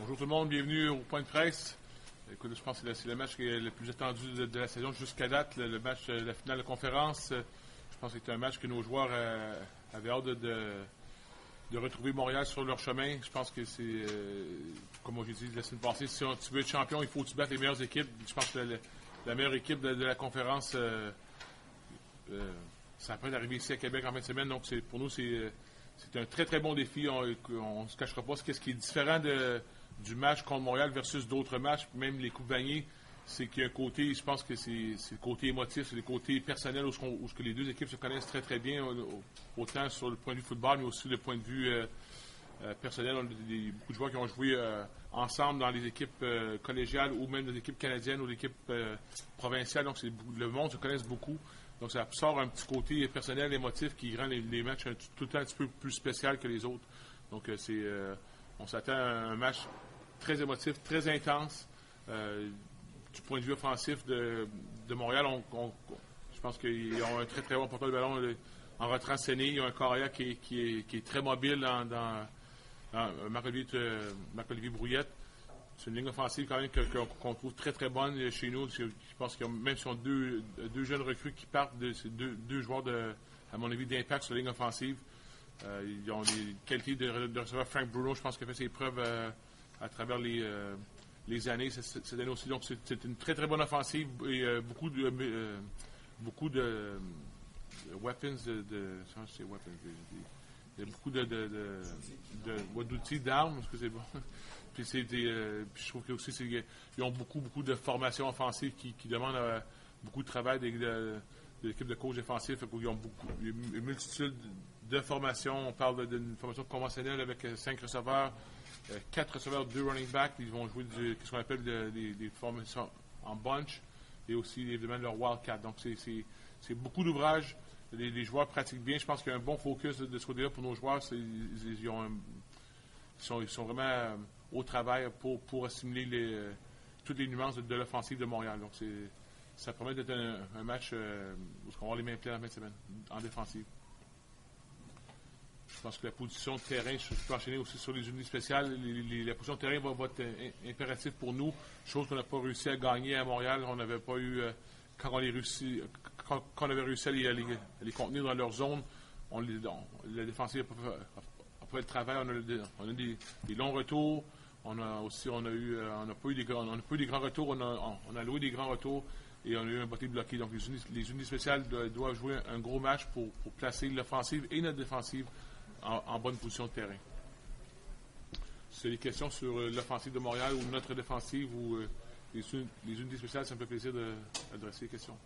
Bonjour tout le monde, bienvenue au point de presse. Écoute, je pense que c'est le match qui est le plus attendu de la saison jusqu'à date, le match de la finale de conférence. Je pense que c'est un match que nos joueurs avaient hâte de retrouver Montréal sur leur chemin. Je pense que c'est, comme j'ai dit la semaine passée, si tu veux être champion, il faut que tu battes les meilleures équipes. Je pense que la meilleure équipe de la conférence, ça peut d'arriver ici à Québec en fin de semaine. Donc pour nous, c'est un très très bon défi. On ne se cachera pas. Ce qui est différent du match contre Montréal versus d'autres matchs, même les Coupes Vanier, c'est qu'il y a un côté, je pense que c'est le côté émotif, c'est le côté personnel où les deux équipes se connaissent très très bien, autant sur le point de vue football, mais aussi le point de vue personnel. On a beaucoup de joueurs qui ont joué ensemble dans les équipes collégiales ou même des équipes canadiennes ou des équipes provinciales. Donc le monde se connaisse beaucoup. Donc ça sort un petit côté personnel, émotif qui rend les matchs tout le temps un petit peu plus spécial que les autres. Donc on s'attend à un match très émotif, très intense. Du point de vue offensif de Montréal, je pense qu'ils ont un très très bon porteur de ballon en retranscéné. Ils ont un carrière qui est très mobile dans Marc-Olivier Brouillette. C'est une ligne offensive quand même qu'on trouve très très bonne chez nous. Je pense qu'ils ont même si on deux jeunes recrues qui partent de ces deux joueurs à mon avis d'impact sur la ligne offensive. Ils ont des qualités de receveur. Frank Bruno, je pense qu'il a fait ses preuves à travers les années, cette année aussi. Donc, c'est une très, très bonne offensive et beaucoup de weapons, c'est weapons, il y a beaucoup d'outils, d'armes, est-ce que c'est bon? Puis, puis je trouve que aussi, ils ont beaucoup de formations offensives qui demandent beaucoup de travail de l'équipe de coach défensif. Ils ont une multitude de formations. On parle d'une formation conventionnelle avec 5 receveurs, 4 receveurs, 2 running backs. Ils vont jouer ce qu'on appelle des formations en bunch et aussi évidemment leur wildcat. Donc c'est beaucoup d'ouvrages. Les joueurs pratiquent bien. Je pense qu'il y a un bon focus de ce côté-là pour nos joueurs. Ils sont vraiment au travail pour assimiler toutes les nuances de l'offensive de Montréal. Donc ça promet d'être un match où on va avoir les mains pleines en fin de semaine, en défensive. Je pense que la position de terrain, je peux enchaîner aussi sur les unités spéciales. La position de terrain va être impérative pour nous, chose qu'on n'a pas réussi à gagner à Montréal. On n'avait pas eu, quand on avait réussi à les contenir dans leur zone, la défensive n'a pas fait le travail. On a des longs retours. On n'a pas eu des grands retours. On a loué des grands retours et on a eu un botté bloqué. Donc les unités spéciales doivent jouer un gros match pour placer l'offensive et notre défensive en bonne position de terrain. Si vous avez des questions sur l'offensive de Montréal ou notre défensive ou les unités spéciales, ça me fait plaisir d'adresser les questions.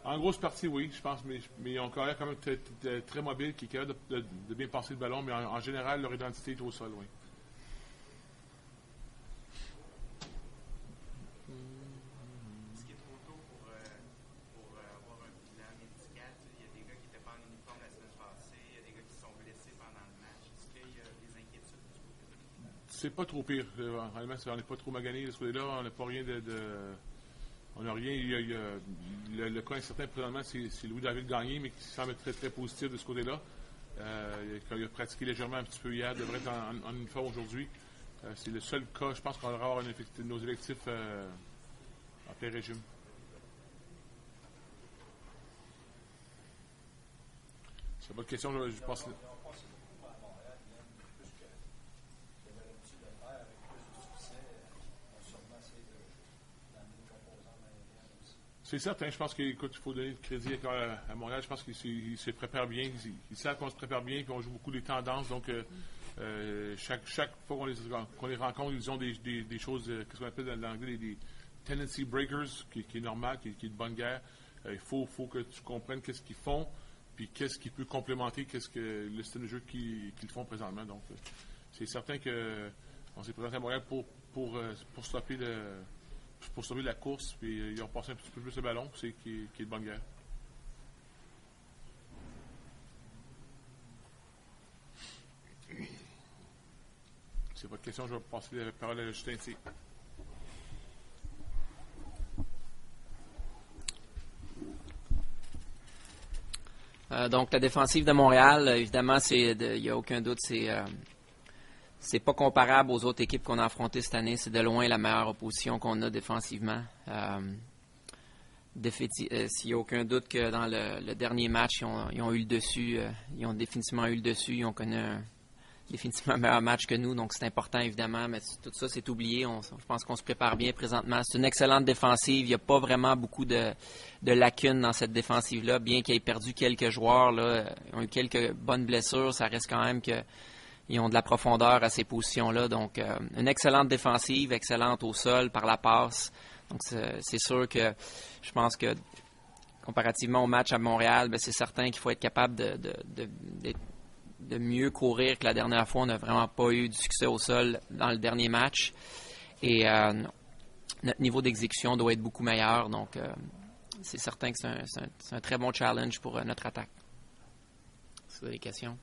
En grosse partie, oui, je pense, mais ils ont un carrière quand même très mobile, qui est capable de bien passer le ballon, mais en général, leur identité est au sol, oui. Est-ce qu'il est trop tôt pour avoir un bilan médical? Il y a des gars qui n'étaient pas en uniforme la semaine passée, il y a des gars qui se sont blessés pendant le match. Est-ce qu'il y a des inquiétudes du côté? C'est pas trop pire. Réellement, on n'est pas trop magané de ce côté-là. On n'a pas rien on n'a rien. Le cas incertain, présentement, c'est Louis-David Gagné, mais qui semble être très, très positif de ce côté-là. Il a pratiqué légèrement un petit peu hier, devrait être en uniforme aujourd'hui. C'est le seul cas, je pense qu'on va avoir nos effectifs en plein régime. Si il n'y a pas de questions, je passe. C'est certain, je pense qu'il faut donner le crédit à Montréal. Je pense qu'il se prépare bien. Ils savent qu'on se prépare bien, puis on joue beaucoup des tendances. Donc, chaque fois qu'on les rencontre, ils ont des choses, qu'est-ce qu'on appelle dans l'anglais, des tendency breakers, qui est normal, qui est de bonne guerre. Il faut que tu comprennes qu'est-ce qu'ils font, puis qu'est-ce qui peut complémenter, qu'est-ce que le style de jeu qu'ils font présentement. Donc, c'est certain qu'on s'est présenté à Montréal pour stopper la course, puis ils ont passé un petit peu plus le ballon, qui est de bonne guerre. Si pas de questions, je vais passer la parole à Justin T. Donc, la défensive de Montréal, évidemment, il n'y a aucun doute, c'est pas comparable aux autres équipes qu'on a affrontées cette année. C'est de loin la meilleure opposition qu'on a défensivement. S'il n'y a aucun doute que dans le dernier match, ils ont eu le dessus. Ils ont définitivement eu le dessus. Ils ont connu définitivement un meilleur match que nous. Donc, c'est important, évidemment. Mais tout ça, c'est oublié. Je pense qu'on se prépare bien présentement. C'est une excellente défensive. Il n'y a pas vraiment beaucoup de lacunes dans cette défensive-là. Bien qu'ils aient perdu quelques joueurs, là, ils ont eu quelques bonnes blessures. Ça reste quand même qu'ils ont de la profondeur à ces positions-là. Donc, une excellente défensive, excellente au sol, par la passe. Donc, c'est sûr que je pense que comparativement au match à Montréal, c'est certain qu'il faut être capable de mieux courir que la dernière fois. On n'a vraiment pas eu du succès au sol dans le dernier match. Et notre niveau d'exécution doit être beaucoup meilleur. Donc, c'est certain que c'est un très bon challenge pour notre attaque. Est-ce que vous avez des questions?